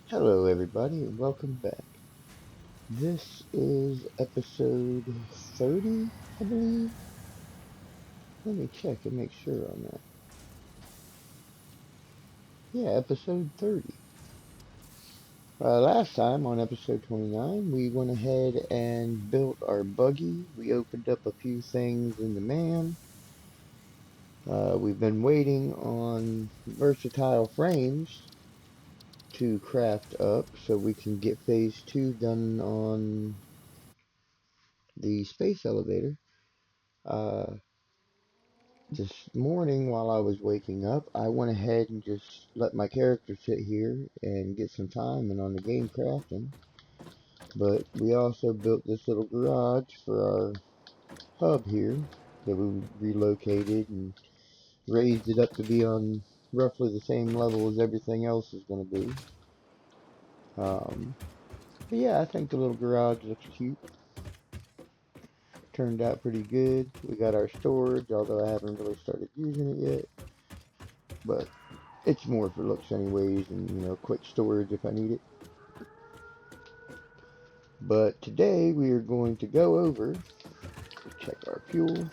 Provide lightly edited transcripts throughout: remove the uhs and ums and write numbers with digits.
Hello, everybody, and welcome back. This is episode 30, I believe. Let me check and make sure on that. Yeah, episode 30. Last time on episode 29, we went ahead and built our buggy. We opened up a few things in the man. We've been waiting on versatile frames to craft up so we can get phase 2 done on the space elevator. Uh, This morning, while I was waking up, I went ahead and just let my character sit here and get some time and on the game crafting. But we also built this little garage for our hub here that we relocated and raised it up to be on roughly the same level as everything else is going to be. Um, but yeah, I think the little garage looks cute. Turned out pretty good. We got our storage, although I haven't really started using it yet. But it's more for looks anyways, and quick storage if I need it. But today we are going to go over, check our fuel,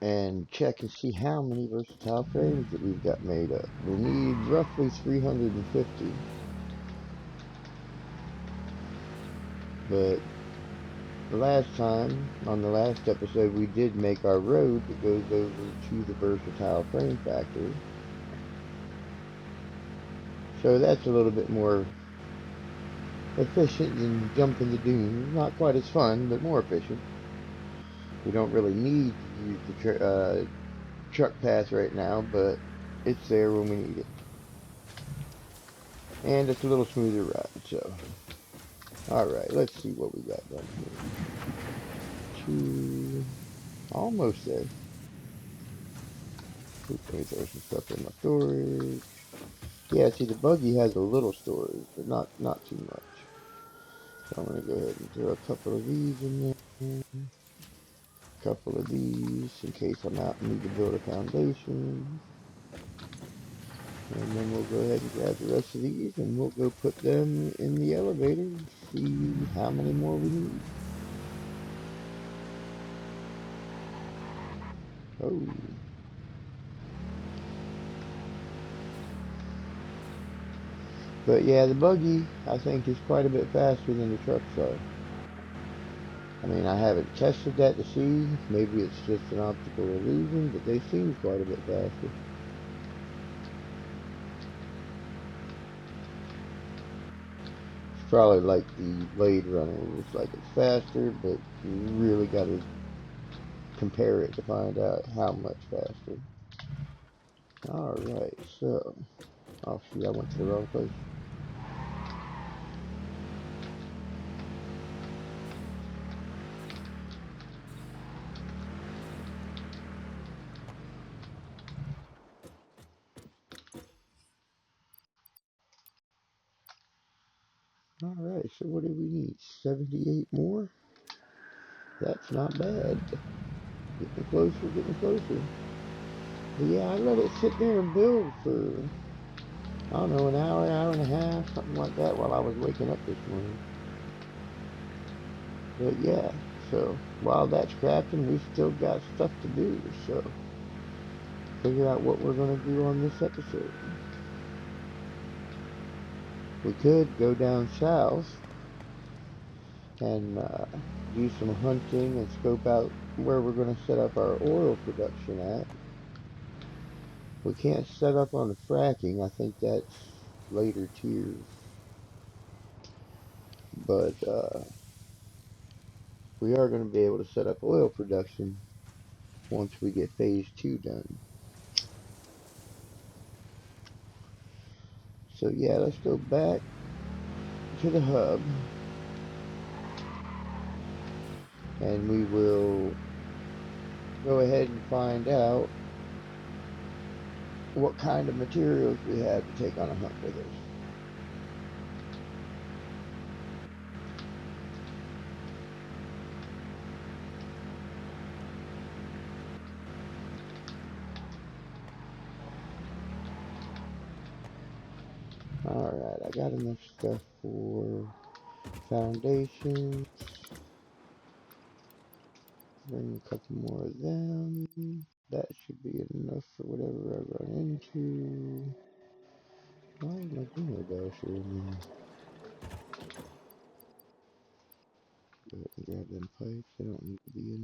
and check and see how many versatile frames that we've got made up. We need roughly 350, but the last time, on the last episode, we did make our road that goes over to the versatile frame factory. So that's a little bit more efficient than jumping the dunes. Not quite as fun, but more efficient. We don't really need to use the truck path right now, but it's there when we need it. And it's a little smoother ride, so. Alright, let's see what we got done here. Almost there. Oops, let me throw some stuff in my storage. Yeah, see, the buggy has a little storage, but not too much. So I'm going to go ahead and throw a couple of these in there. A couple of these in case I'm out and need to build a foundation. And then we'll go ahead and grab the rest of these and we'll go put them in the elevator and see how many more we need. Oh. But yeah, the buggy, I think, is quite a bit faster than the trucks are. I mean, I haven't tested that to see. Maybe it's just an optical illusion, but they seem quite a bit faster. It's probably like the Blade Runner. It's like it's faster, but you really got to compare it to find out how much faster. Alright, so. Oh, shoot, I went to the wrong place. Alright, so what do we need? 78 more? That's not bad. Getting closer, getting closer. But yeah, I let it sit there and build for, I don't know, an hour, hour and a half, something like that while I was waking up this morning. But yeah, so while that's crafting, we still got stuff to do, so figure out what we're going to do on this episode. We could go down south and do some hunting and scope out where we're going to set up our oil production at. We can't set up on the fracking. I think that's later tiers. But we are going to be able to set up oil production once we get phase 2 done. So yeah, let's go back to the hub and we will go ahead and find out what kind of materials we have to take on a hunt with us. Alright, I got enough stuff for foundations. Bring a couple more of them. That should be enough for whatever I run into. Why is my dino dasher in there? Go ahead and grab them pipes. They don't need to be in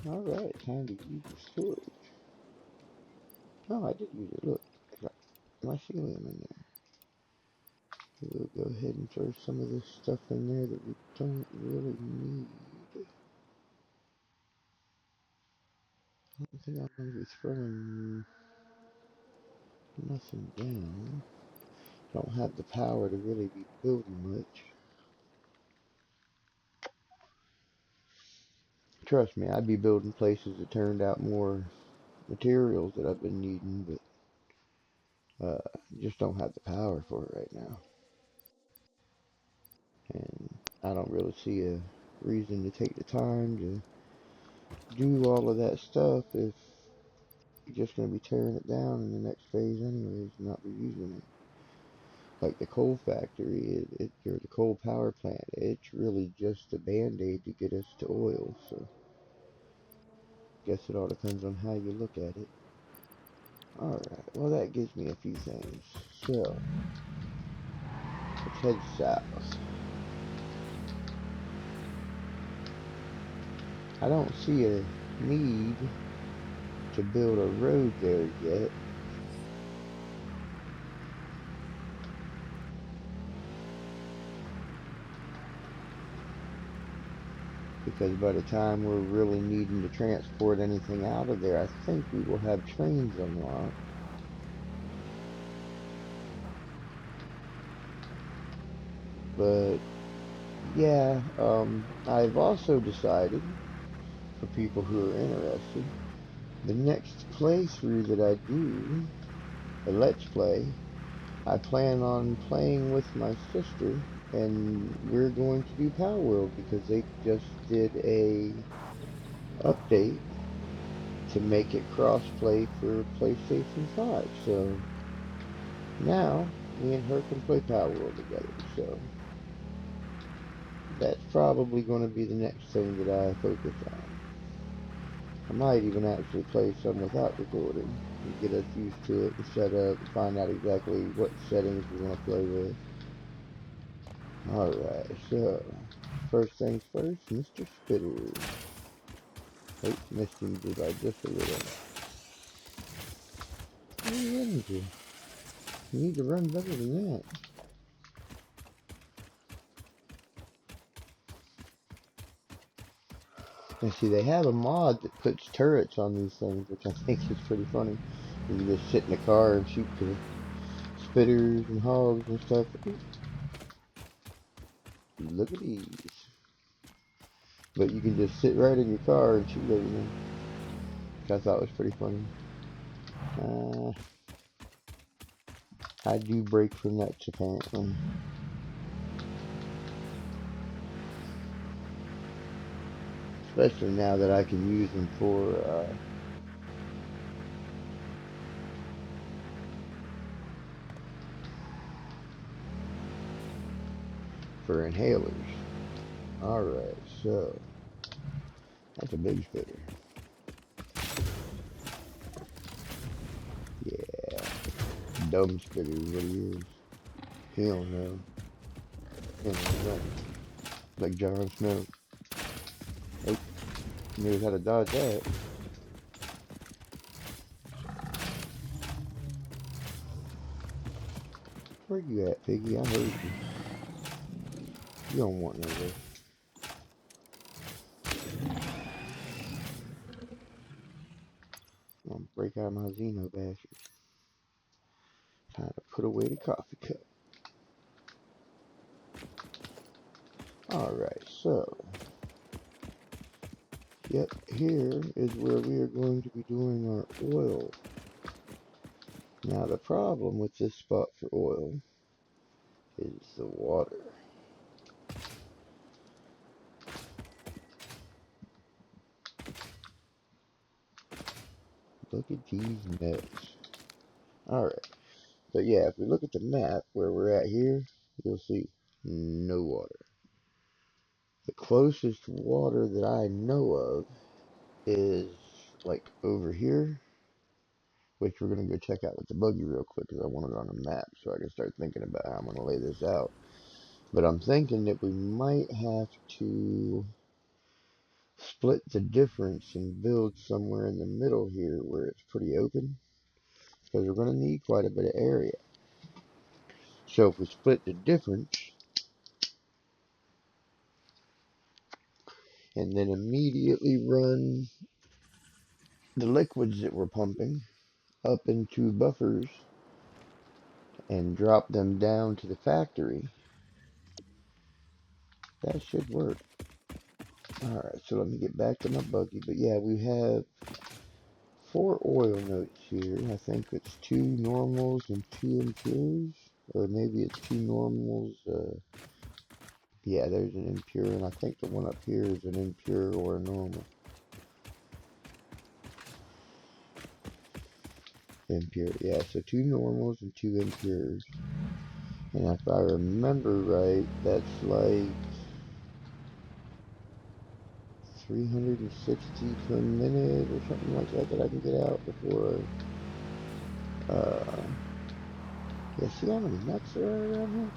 there. Alright, time to use the storage. Oh, I did use it. Look, I got mycelium in there. We'll go ahead and throw some of this stuff in there that we don't really need. I don't think I'm going to be throwing nothing down. Don't have the power to really be building much. Trust me, I'd be building places that turned out more materials that I've been needing, but just don't have the power for it right now. And I don't really see a reason to take the time to do all of that stuff if you're just going to be tearing it down in the next phase anyways and not be using it. Like the coal factory, or the coal power plant, it's really just a band-aid to get us to oil, so guess it all depends on how you look at it. Alright, well that gives me a few things. So, let's head south. I don't see a need to build a road there yet. Because by the time we're really needing to transport anything out of there, I think we will have trains unlocked. But yeah, I've also decided, for people who are interested, the next playthrough that I do, a Let's Play, I plan on playing with my sister, and we're going to do Power World because they just did a update to make it cross-play for PlayStation 5. So now me and her can play Power World together. So that's probably going to be the next thing that I focus on. I might even actually play some without recording and get us used to it and set up and find out exactly what settings we want to play with. Alright, so first things first, Mr. Spitter. Oh, missed him by just a little. What are you running to? You need to run better than that. And see, they have a mod that puts turrets on these things, which I think is pretty funny. You just sit in the car and shoot the spitters and hogs and stuff. Ooh, look at these. But you can just sit right in your car and shoot everything, which I thought was pretty funny. I do break for nuts, apparently. Especially now that I can use them for inhalers. Alright, so that's a big spitter. Yeah, dumb spitter is what he is. He don't know. He don't know nothing. Like Jon Snow. Oh, he knows how to dodge that. Where you at, Piggy? I heard you. You don't want none of this. I'm gonna break out my Xeno basher. Time to put away the coffee cup. Alright, so yep, here is where we are going to be doing our oil. Now the problem with this spot for oil is the water. Look at these nuts. Alright, But yeah, if we look at the map where we're at here, you'll see no water. The closest water that I know of is like over here, which we're going to go check out with the buggy real quick because I want it on a map so I can start thinking about how I'm going to lay this out. But I'm thinking that we might have to split the difference and build somewhere in the middle here where it's pretty open because we're going to need quite a bit of area. So if we split the difference and then immediately run the liquids that we're pumping up into buffers and drop them down to the factory, that should work. Alright, so let me get back to my buggy. But yeah, we have 4 oil notes here. I think it's 2 normals and 2 impures. Or maybe it's 2 normals. Yeah, there's an impure, and I think the one up here is an impure or a normal. Impure, yeah, so 2 normals and 2 impures. And if I remember right, that's like 360 per minute or something like that that I can get out before yeah, see how many nuts there are around here?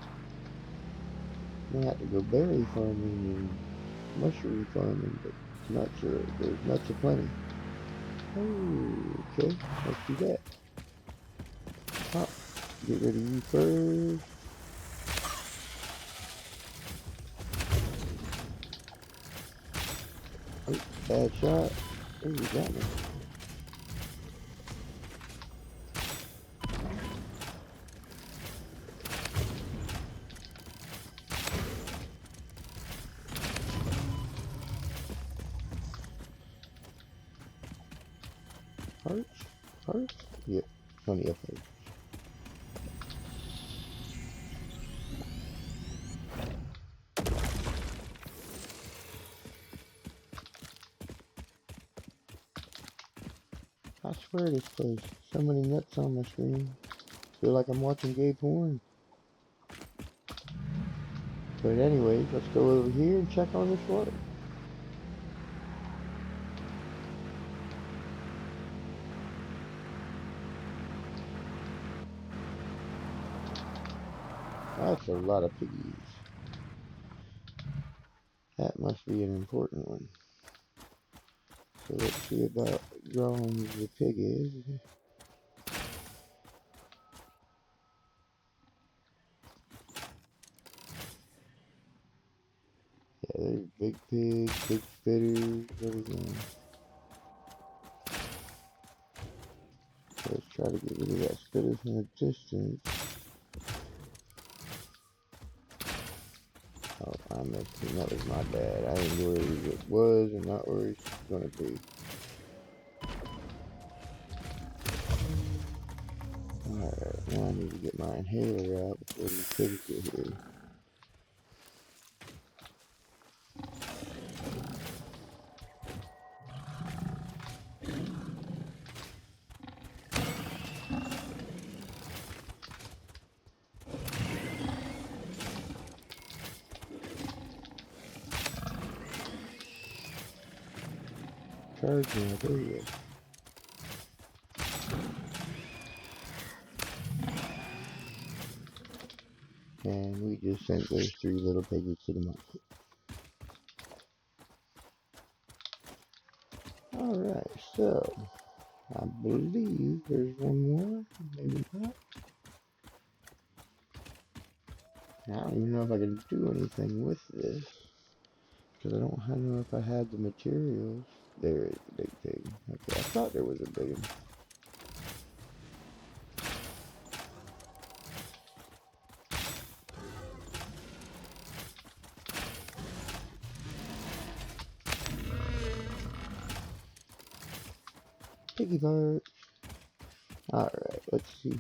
I'm gonna have to go berry farming and mushroom farming, but there's nuts aplenty. Oh, okay, let's do that. Hop, get rid of you first. Oh, bad shot. Oh, you got me. Hearts? Hearts? Yep, plenty of hearts. I swear this place, so many nuts on my screen. Feel like I'm watching gay porn. But anyways, let's go over here and check on this water. That's a lot of piggies. That must be an important one. So let's see about drawing the piggies. Yeah, there's big pigs, big spitters, everything. Let's try to get rid of that spitter from a distance. Oh, I missed him. That was my bad. I didn't know where it was and not where it's going to be. Alright, now I need to get my inhaler out before these pigs get here. Charge now, there you go. And we just sent those 3 little piggies to the market. Alright, so I believe there's one more, maybe not. I don't even know if I can do anything with this, because I don't know if I had the materials. There is a big pig. Okay, I thought there was a big one. Piggy part. Alright, let's see.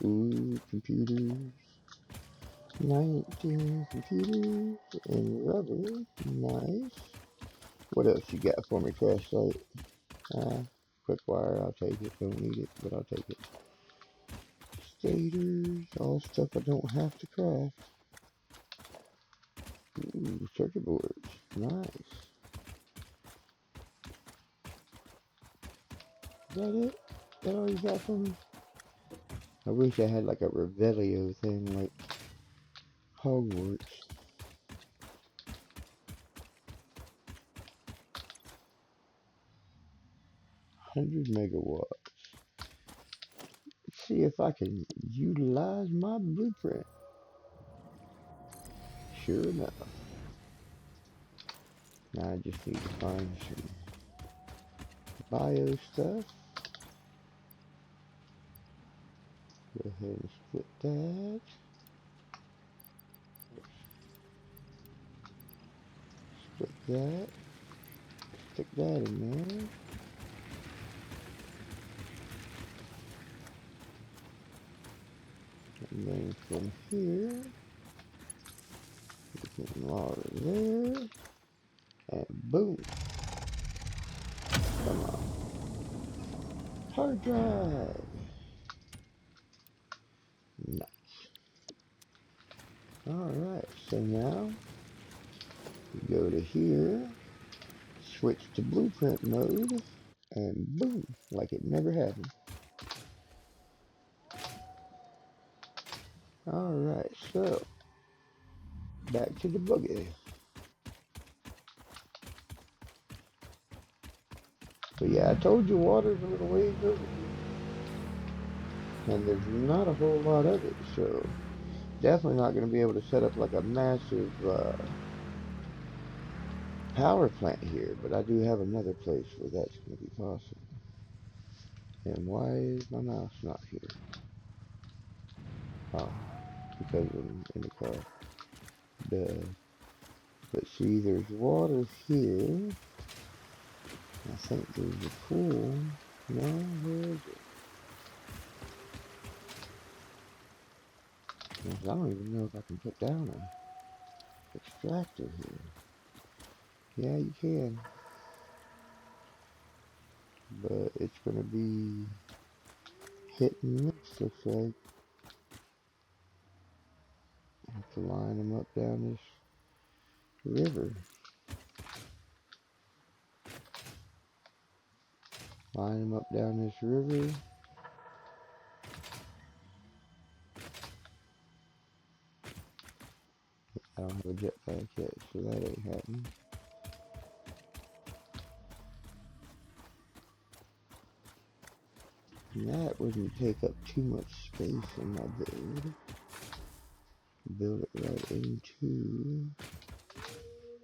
Ooh, computers. 19 computers and rubber. Nice. What else you got for me, flashlight? Quick wire, I'll take it. Don't need it, but I'll take it. stators, all stuff I don't have to craft. Ooh, circuit boards, nice. Is that it? That all you got for me? I wish I had like a Revelio thing like Hogwarts. 100 megawatts. Let's see if I can utilize my blueprint. Sure enough. Now I just need to find some bio stuff. Go ahead and split that. Split that. Stick that in there. And then from here, we can water there. And boom. Come on. Hard drive. Nice. Alright, so now we go to here, switch to blueprint mode, and boom, like it never happened. Alright, so back to the buggy. But yeah, I told you water's a little ways over here. And there's not a whole lot of it, so definitely not going to be able to set up like a massive power plant here, but I do have another place where that's going to be possible. And why is my mouse not here? Oh, because I'm in the car. Duh. But see, there's water here. I think there's a pool. No, where is it? I don't even know if I can put down a extractor here. Yeah, you can. But it's going to be hit and miss, looks like. I have to line them up down this river. Line them up down this river. I don't have a jetpack yet, so that ain't happening. And that wouldn't take up too much space in my build. Build it right into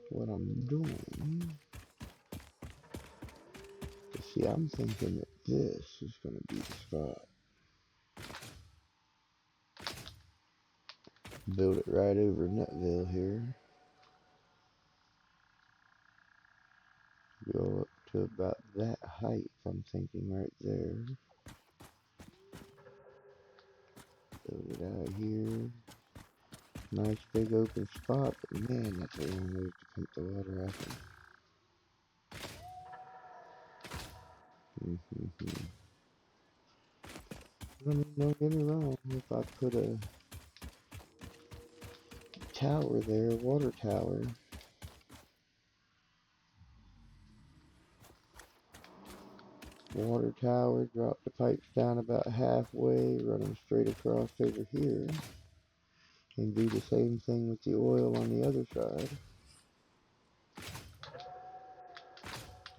what I'm doing. But see, I'm thinking that this is going to be the spot. Build it right over Nutville here. Go up to about that height, I'm thinking right there. Build it out here. Nice big open spot, but man, that's a long way to pump the water out there. I mean, don't get me wrong, if I put a tower there, water tower, drop the pipes down about halfway, run them straight across over here, and do the same thing with the oil on the other side.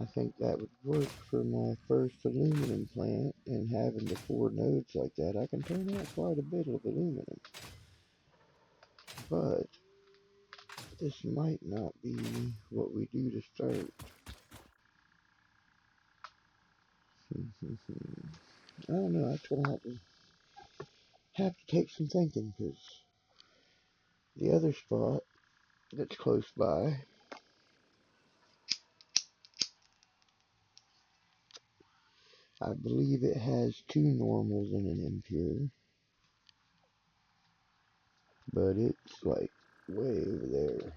I think that would work for my first aluminum plant, and having the 4 nodes like that, I can turn out quite a bit of aluminum. But this might not be what we do to start. I don't know, that's gonna have to take some thinking, because the other spot that's close by, I believe it has 2 normals and an impure, but it's like way over there.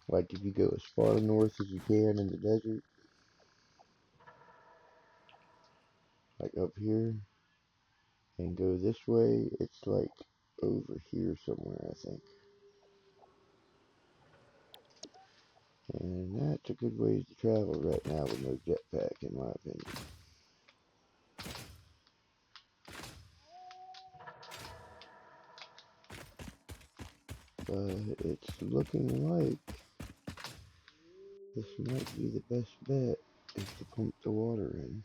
Like if you go as far north as you can in the desert, like up here, and go this way. It's like over here somewhere, I think. And that's a good way to travel right now with no jetpack, in my opinion. But it's looking like this might be the best bet, is to pump the water in.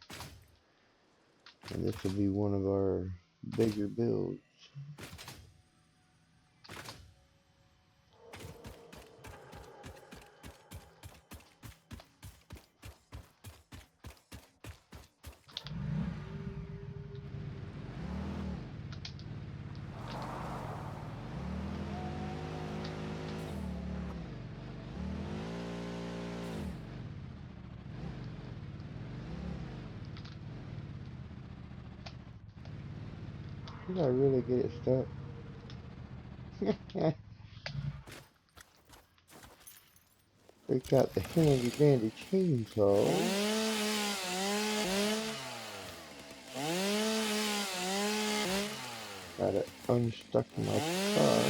And this will be one of our bigger builds. Did I really get it stuck? Break out the handy dandy chainsaw. Got it unstuck my car.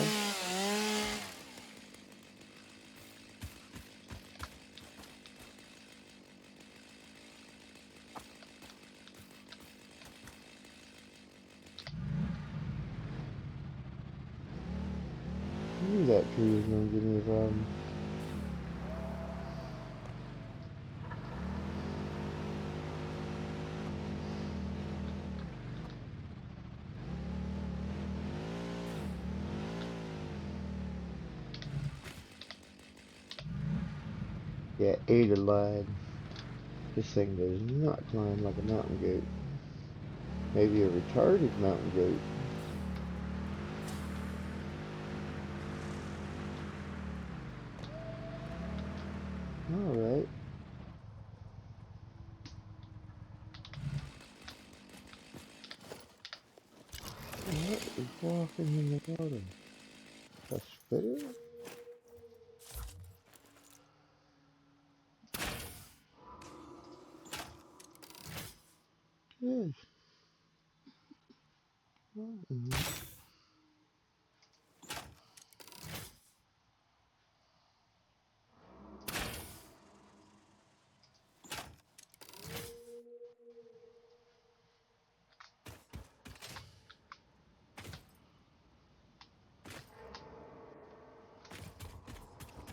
I knew that tree was gonna give me a problem. Yeah, Ada lied. This thing does not climb like a mountain goat. Maybe a retarded mountain goat. Alright. What is walking in the water? A spitter? Yes.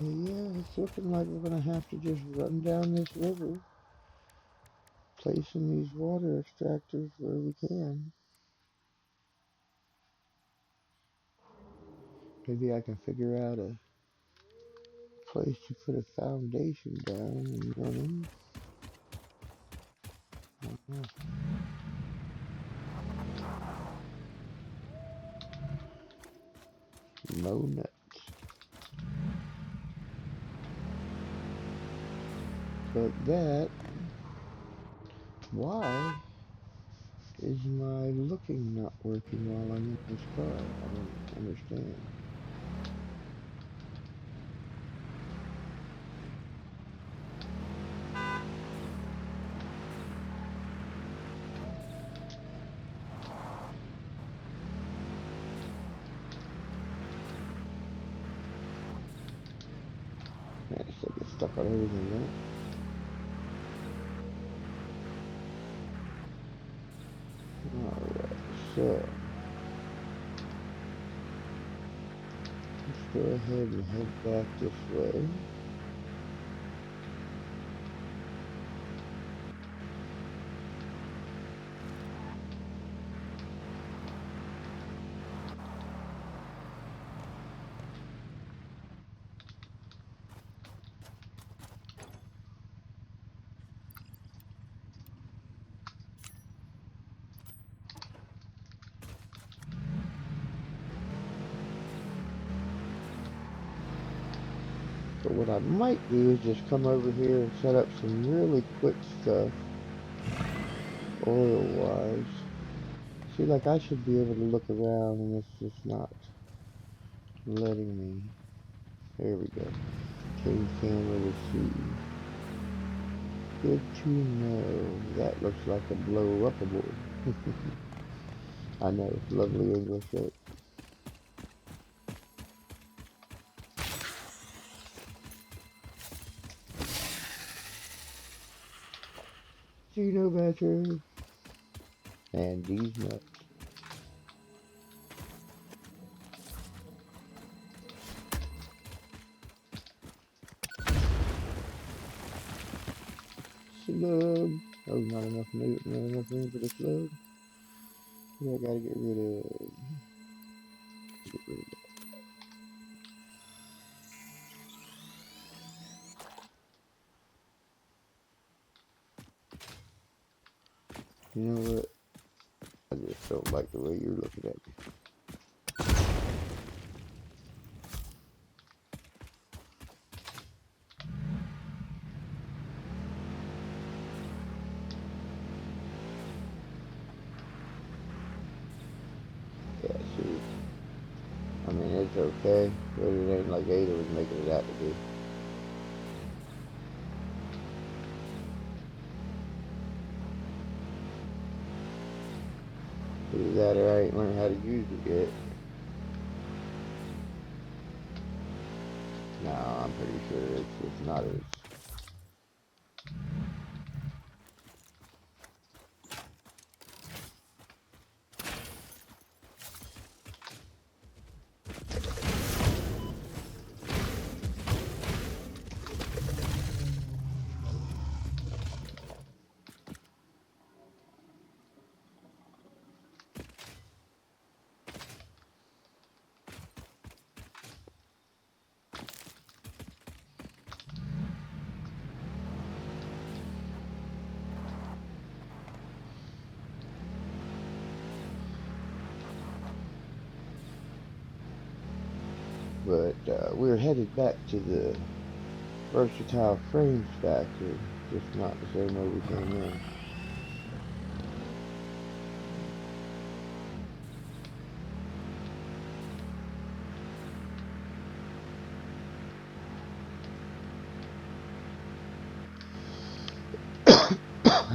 Yeah, it's looking like we're gonna have to just run down this river, placing these water extractors where we can. Maybe I can figure out a place to put a foundation down and run in. No nuts. But that, why is my looking not working while I'm in this car? I don't understand. Man, I still get stuck on everything, right? Alright, so let's go ahead and head back this way. But what I might do is just come over here and set up some really quick stuff, oil-wise. See, like I should be able to look around and it's just not letting me. There we go. Change camera to see. Good to know. That looks like a blow-upable. I know, lovely English, right? Geno battery and these nuts. Slug. Oh, not enough room for the slug. Yeah, I gotta get rid of. Get rid of that. You know what? I just don't like the way you're looking at me. Yeah, see. I mean, it's okay, but it ain't like Ada was making it out to be. Either that or I ain't learned how to use it yet. No, I'm pretty sure it's not as. But we're headed back to the versatile frames factory, just not the same way we came in.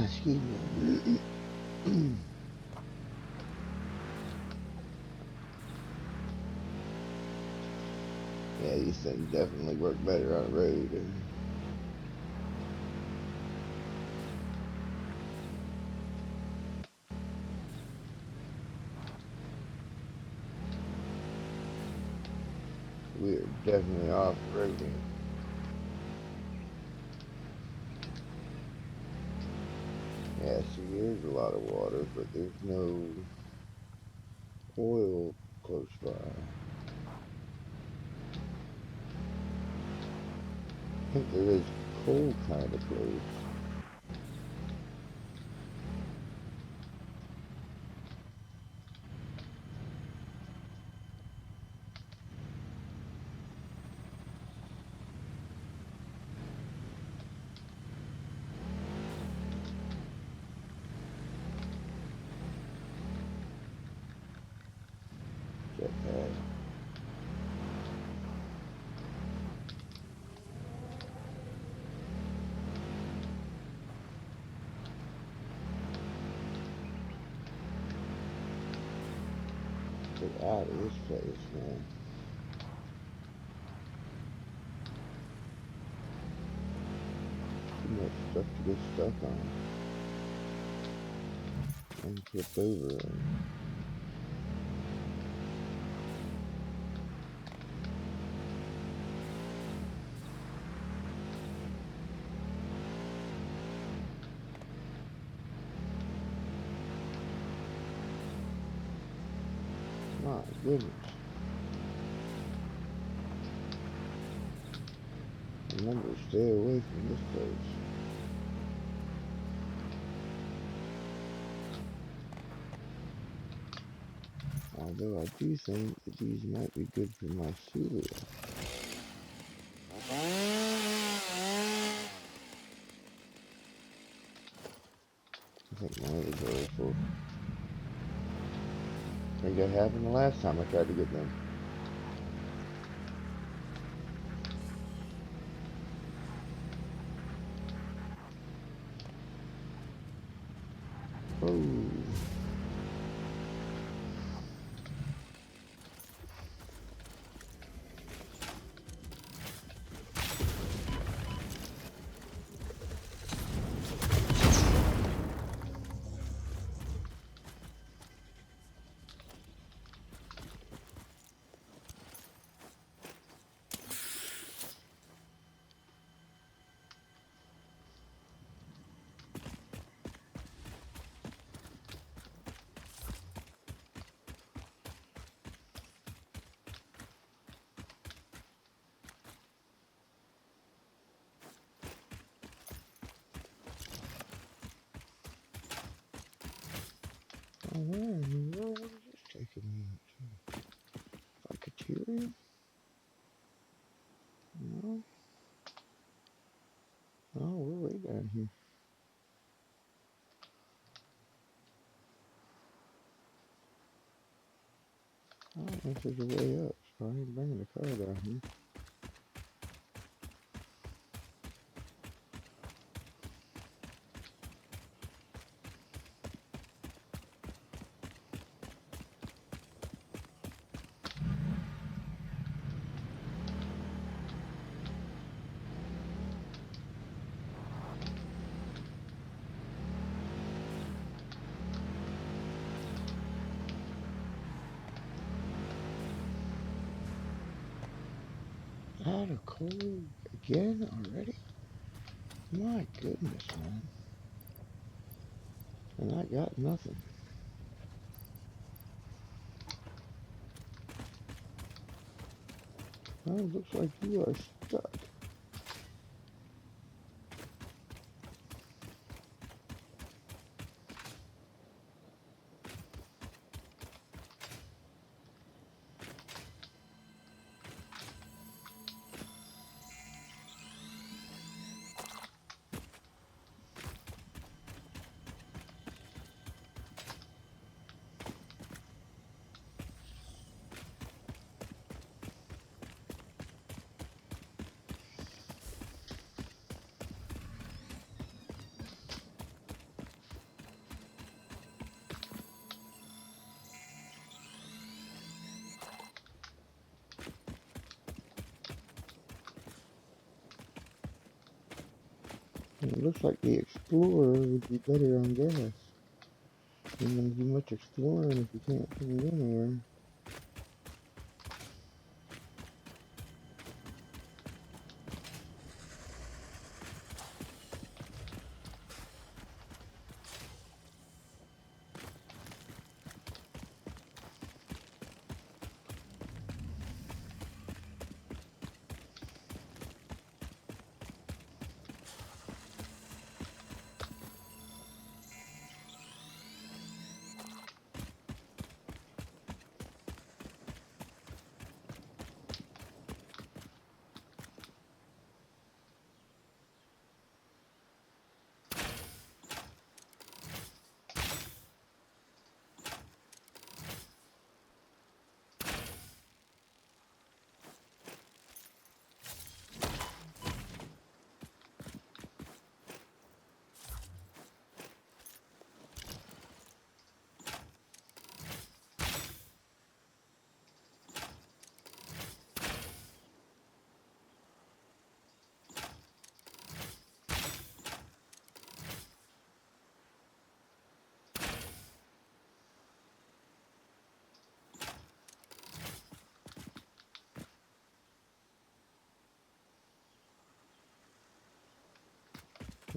Excuse me. Yeah, these things definitely work better on the road. We're definitely off-roading. Yeah, see, there's a lot of water, but there's no oil close by. I think there is coal kind of close. Jetpack. Get out of this place, man. Too much stuff to get stuck on. And flip over. My goodness. Remember, stay away from this place. Although I do think that these might be good for my cereal. I think my others are full. I think that happened the last time I tried to get them. Oh. Oh, where is this taking me out to? Cafeteria? No. Oh, we're way down here. I don't know if there's a way up, so I ain't bringing the car down here. Out of cold again already? My goodness, man. And I got nothing. Well, it looks like you are stuck. And it looks like the Explorer would be better on gas. You're gonna do much exploring if you can't seem to go anywhere.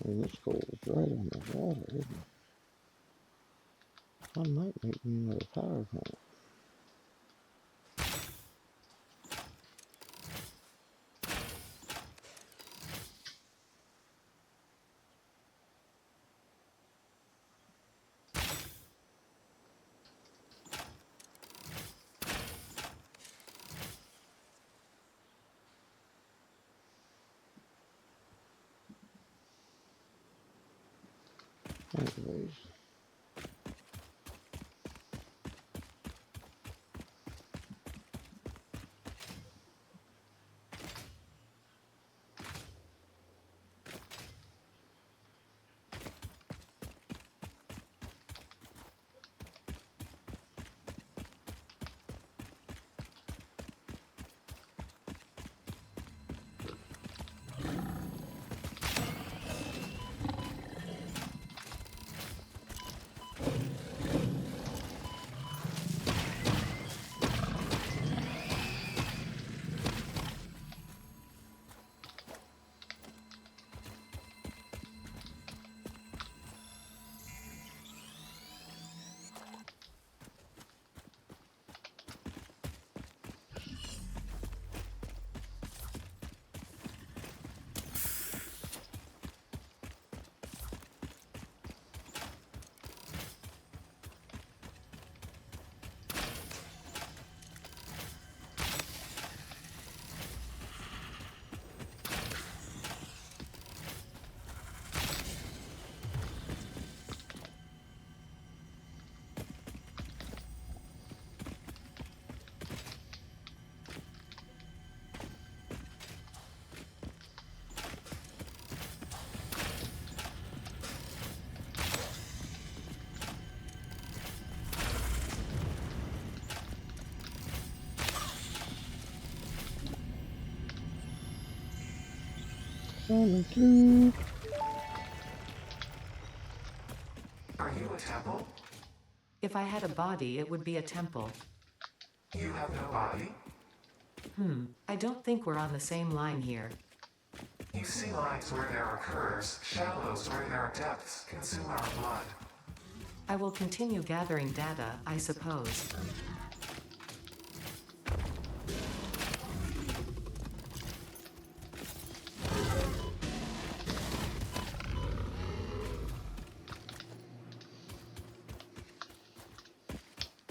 And this goal is right on the water, isn't it? I might make me another power plant. Anyways, I'm asleep. Are you a temple? If I had a body, it would be a temple. You have no body? I don't think we're on the same line here. You see lines where there are curves, shallows where there are depths, consume our blood. I will continue gathering data, I suppose.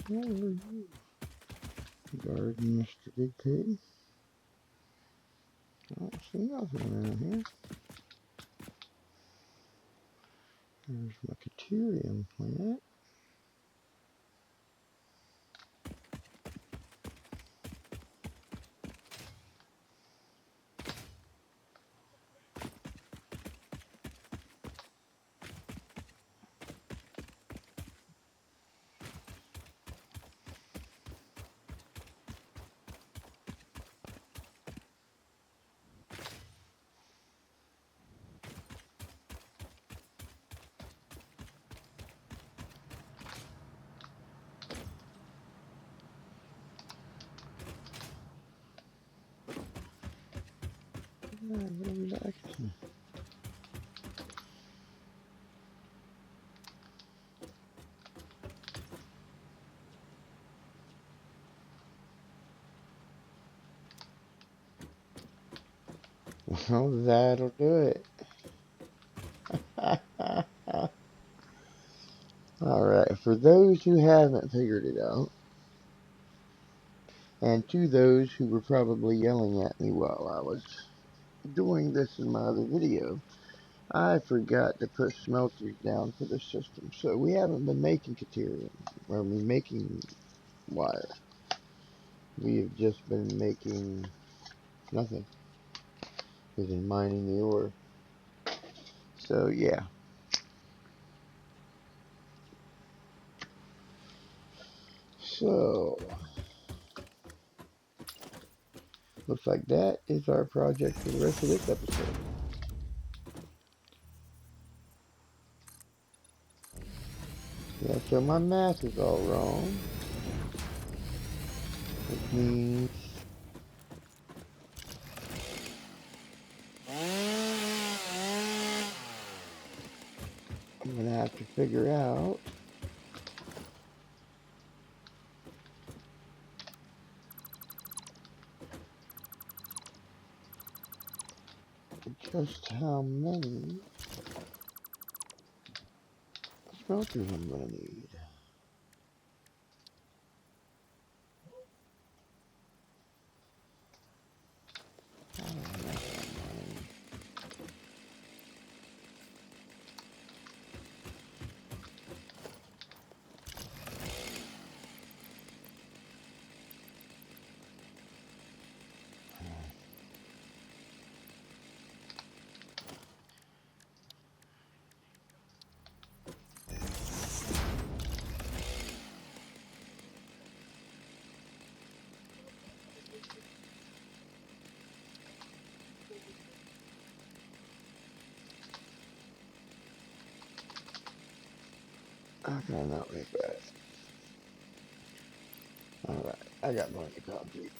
Where are you? Garden, Mr. Big Pig. I don't see nothing around here. There's my Caterium plant. Well, that'll do it. Alright, for those who haven't figured it out, and to those who were probably yelling at me while I was doing this in my other video, I forgot to put smelters down for the system. So we haven't been making Caterium, or making wire. We have just been making nothing. We've been mining the ore. So yeah. So looks like that is our project for the rest of this episode. Yeah, so my math is all wrong. Which means I'm gonna have to figure out just how many smelters I'm gonna need. I don't know how many. Okay, not really bad. Alright, I got plenty of concrete.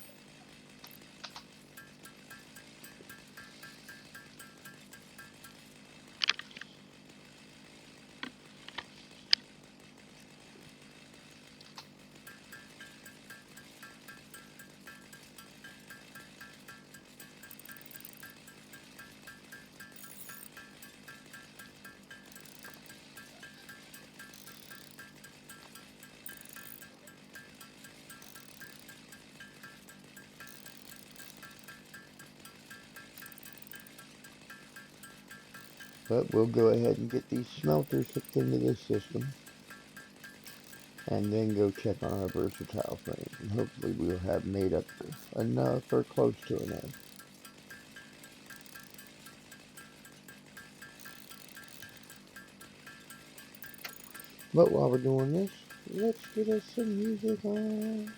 But we'll go ahead and get these smelters hooked into this system. And then go check on our versatile frame. And hopefully we'll have made up enough or close to enough. But while we're doing this, let's get us some music on.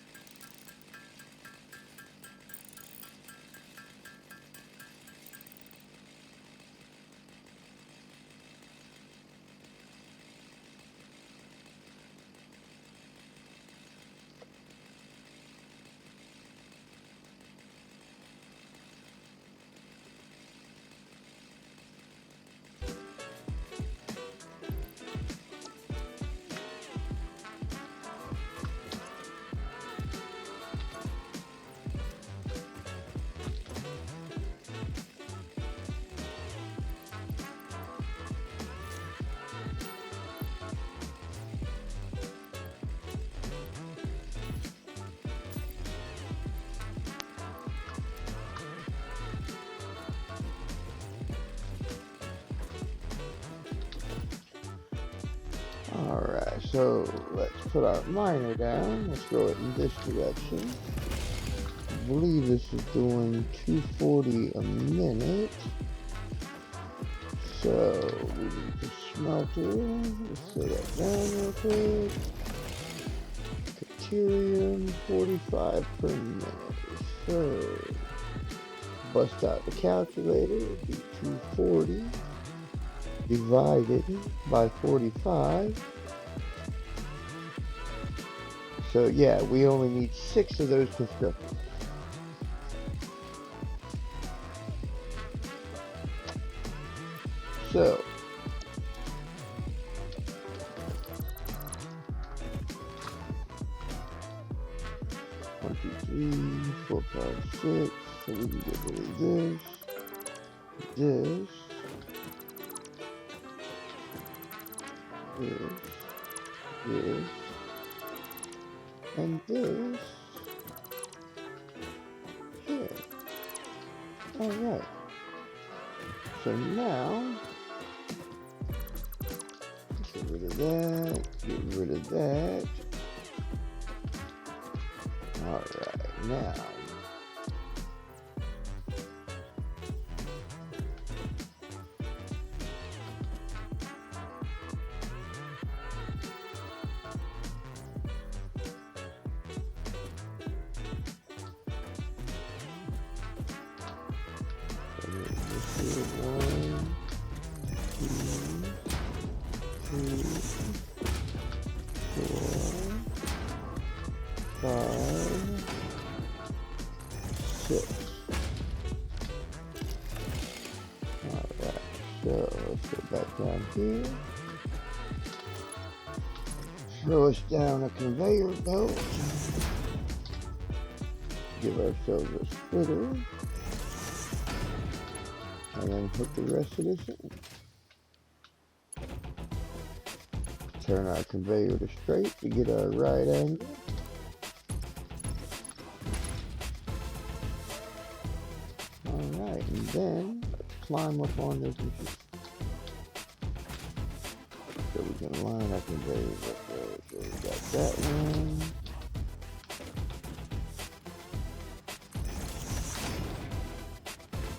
Alright, so let's put our miner down. Let's go it in this direction. I believe this is doing 240 a minute. So we need the smelter. Let's set that down real quick. Deuterium 45 per minute. So bust out the calculator. It'd be 240 divided by 45. So yeah, we only need 6 of those constructors. So 1, 2, 3, 4, 5, 6. So we can get rid of this, this, this, and this here. Alright. So now, get rid of that, get rid of that. Alright, now. This is 1, 2, 3, 4, 5, 6. Alright, so let's go back down here. Throw us down a conveyor belt. Give ourselves a splitter. And then hook the rest of this in. Turn our conveyor to straight to get our right angle. Alright, and then let's climb up on this machine. So we can line our conveyors up there. So we got that one.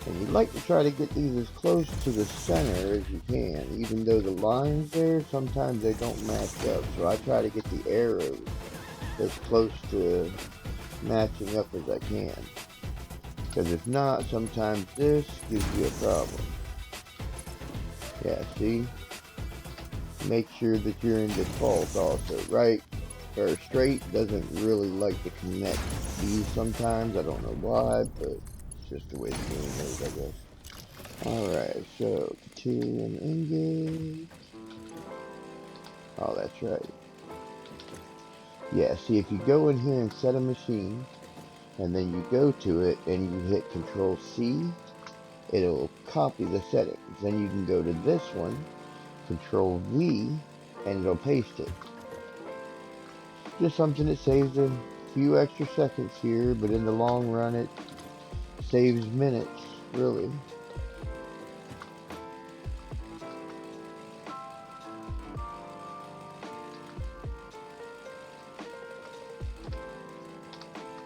And you like to try to get these as close to the center as you can. Even though the lines there, sometimes they don't match up. So I try to get the arrows as close to matching up as I can. Because if not, sometimes this gives you a problem. Yeah, see? Make sure that you're in default also. Right or straight doesn't really like to connect these sometimes. I don't know why, but it's just the way the game is, I guess. Alright, so deuterium ingot. Oh, that's right. Yeah, see, if you go in here and set a machine, and then you go to it and you hit Control C, it'll copy the settings. Then you can go to this one, Control V, and it'll paste it. Just something that saves a few extra seconds here, but in the long run it saves minutes, really.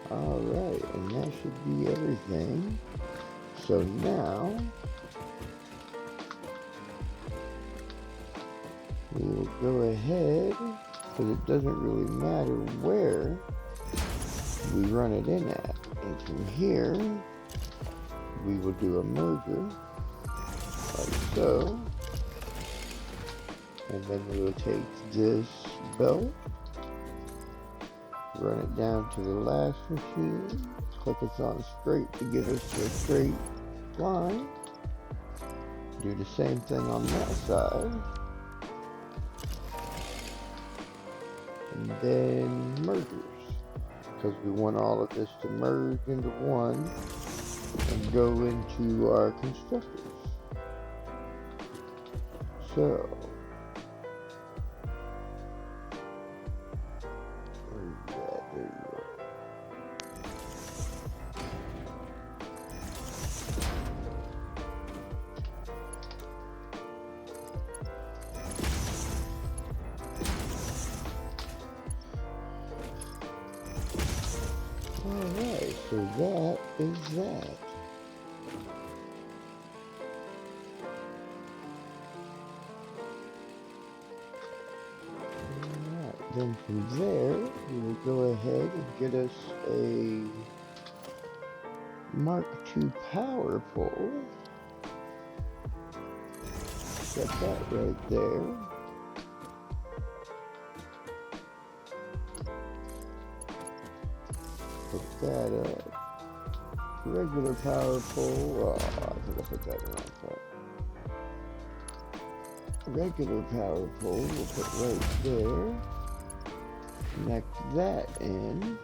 Alright, and that should be everything. So now, we will go ahead, because it doesn't really matter where we run it in at. And from here, we will do a merger, like so. And then we will take this belt, run it down to the last machine, click us on straight to get us to a straight line. Do the same thing on that side. And then mergers, because we want all of this to merge into one and go into our constructors. So, where's that? There you go. So that is that. Alright, then from there, we will go ahead and get us a Mark II power pole. Set that right there. Put that up. Regular power pole. Oh, I think I put that in the wrong part. Regular power pole we'll put right there. Connect that in.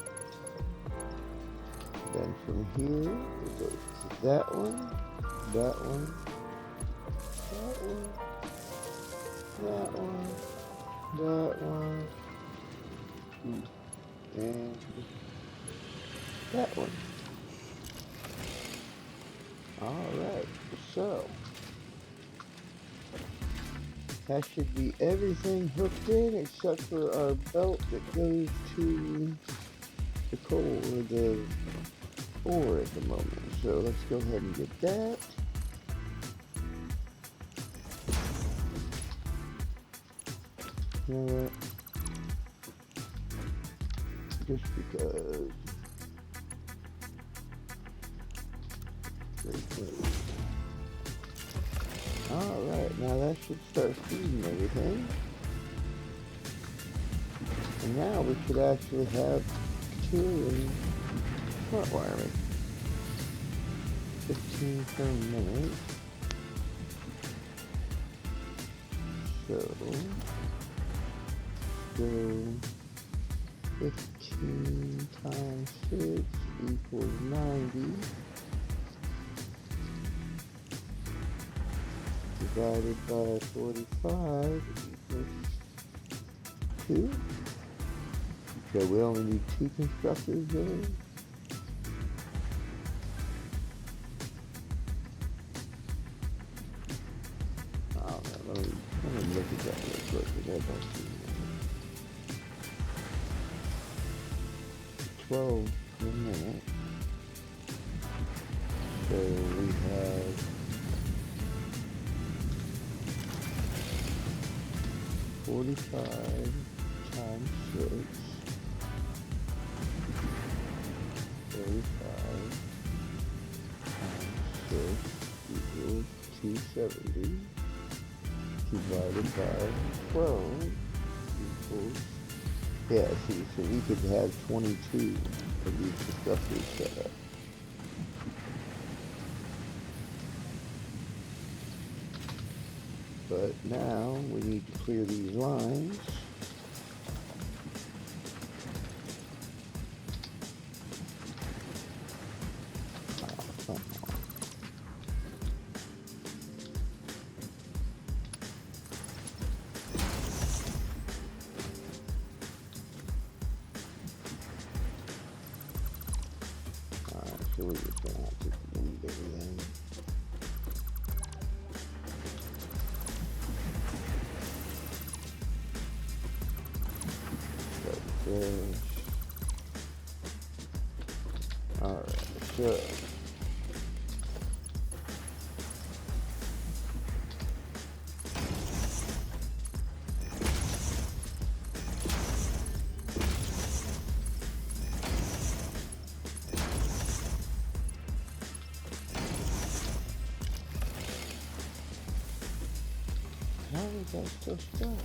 Then from here, we'll go to that one, that one, that one, that one, that one, and that one. Alright, so that should be everything hooked in except for our belt that goes to the coal or the ore at the moment. So let's go ahead and get that. You know what? Just because. Alright, now that should start feeding everything. And now we should actually have 2 and front wiring. 15 per minute. So, go 15 times 6 equals 90. Divided by 45 equals 2. So we only need 2 constructors there. Oh, man, let me look at that real quick, because I don't see it. 12 per minute. So we have 45 times 6. 45 times 6 equals 270. Divided by 12 equals, yeah, see, so we could have 22 of these constructors set up. But now we need to clear these lines. Oh, come on. Alright, so we're just gonna have to leave everything. Alright, so how is that still stuck?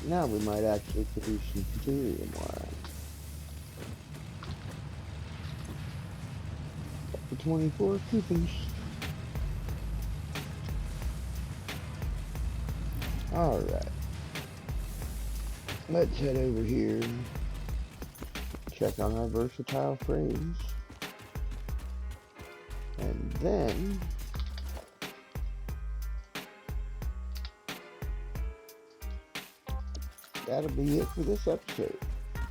Now we might actually produce some helium wire. Up to 24 coupons. Alright. Let's head over here and check on our versatile frames. And then that'll be it for this episode.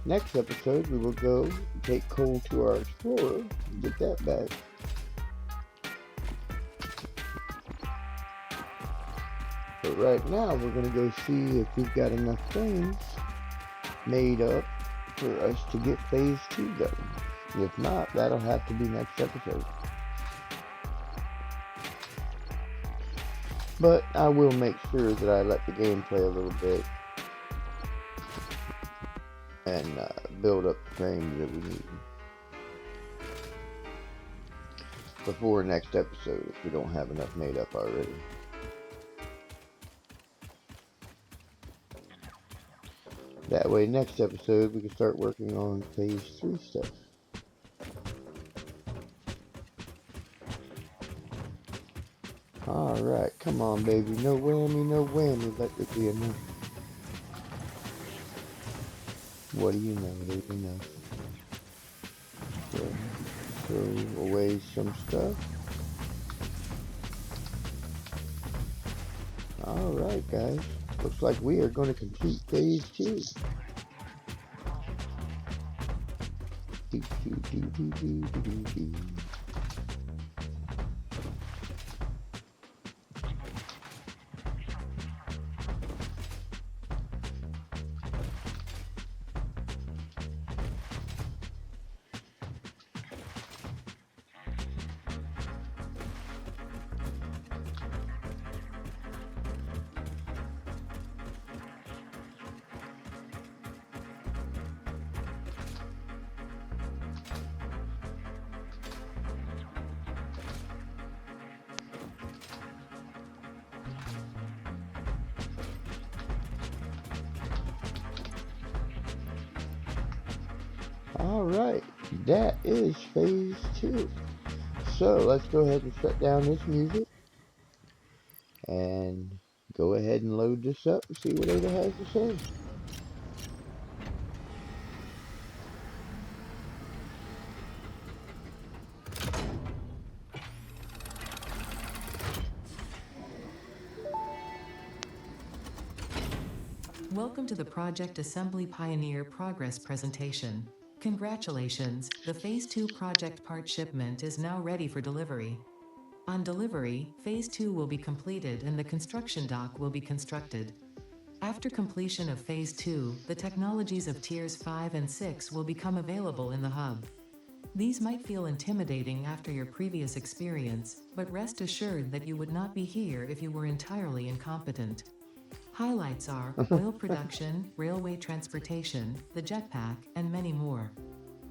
Next episode, we will go take coal to our explorer and get that back. But right now, we're going to go see if we've got enough frames made up for us to get phase 2 going. If not, that'll have to be next episode. But I will make sure that I let the game play a little bit and build up the frames that we need before next episode if we don't have enough made up already. That way next episode we can start working on phase 3 stuff. Alright, come on baby, no whammy, no whammy, let there be enough. What do you know, there's enough. So, throw away some stuff. Alright guys, looks like we are going to complete phase 2. Alright, that is phase 2. So let's go ahead and shut down this music and go ahead and load this up and see what Ada has to say. Welcome to the Project Assembly Pioneer Progress presentation. Congratulations, the Phase 2 project part shipment is now ready for delivery. On delivery, Phase 2 will be completed and the construction dock will be constructed. After completion of Phase 2, the technologies of Tiers 5 and 6 will become available in the hub. These might feel intimidating after your previous experience, but rest assured that you would not be here if you were entirely incompetent. Highlights are oil production, railway transportation, the jetpack, and many more.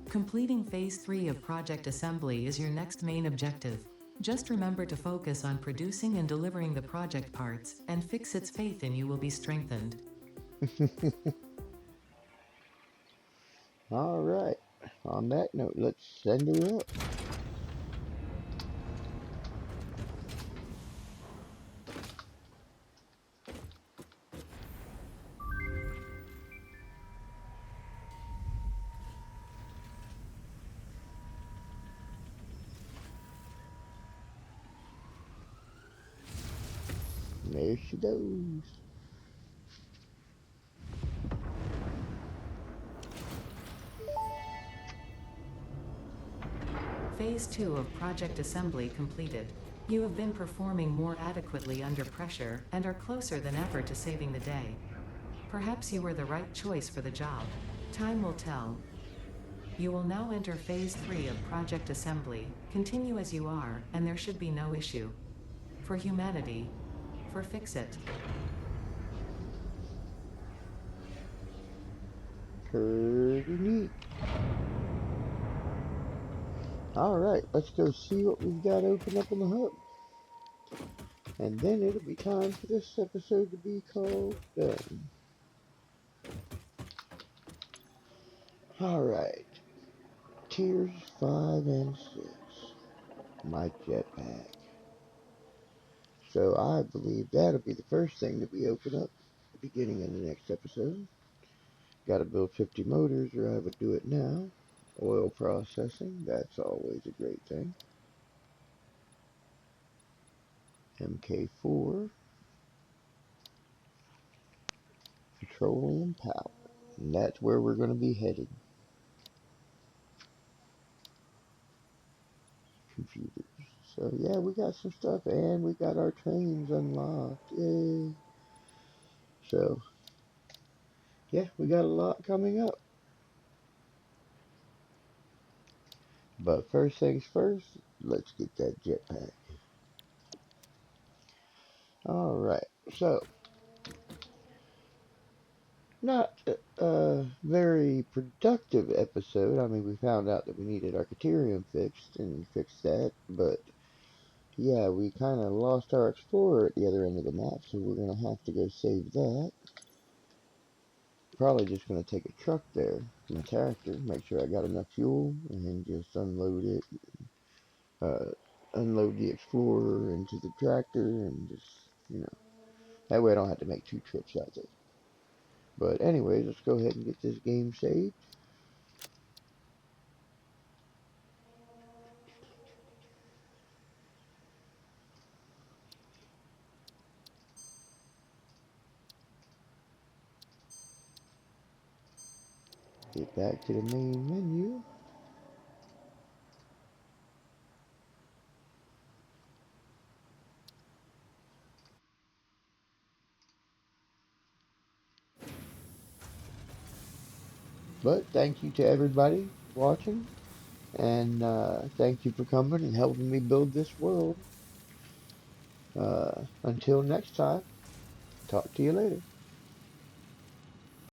Completing Phase 3 of Project Assembly is your next main objective. Just remember to focus on producing and delivering the project parts, and fix its faith in you will be strengthened. Alright, on that note, let's send her up. There she goes. Phase 2 of Project Assembly completed. You have been performing more adequately under pressure, and are closer than ever to saving the day. Perhaps you were the right choice for the job. Time will tell. You will now enter Phase 3 of Project Assembly. Continue as you are, and there should be no issue. For humanity. For Fix-It. Pretty neat. Alright, let's go see what we've got open up in the hub. And then it'll be time for this episode to be called done. Alright, tiers 5 and 6. My jetpack. So I believe that'll be the first thing that we open up at the beginning of the next episode. Gotta build 50 motors or I would do it now. Oil processing, that's always a great thing. MK4, petroleum power. And that's where we're going to be headed. Computers. So yeah, we got some stuff and we got our trains unlocked. Yay. So yeah, we got a lot coming up. But first things first, let's get that jetpack. Alright, so not a very productive episode. I mean, we found out that we needed our Caterium fixed and we fixed that, but yeah, we kind of lost our Explorer at the other end of the map, so we're going to have to go save that. Probably just going to take a truck there, my tractor, make sure I got enough fuel, and just unload it. Uh, Unload the Explorer into the tractor, and just, that way I don't have to make two trips out there. But anyways, let's go ahead and get this game saved. Get back to the main menu. But thank you to everybody watching, and thank you for coming and helping me build this world. Until next time, talk to you later.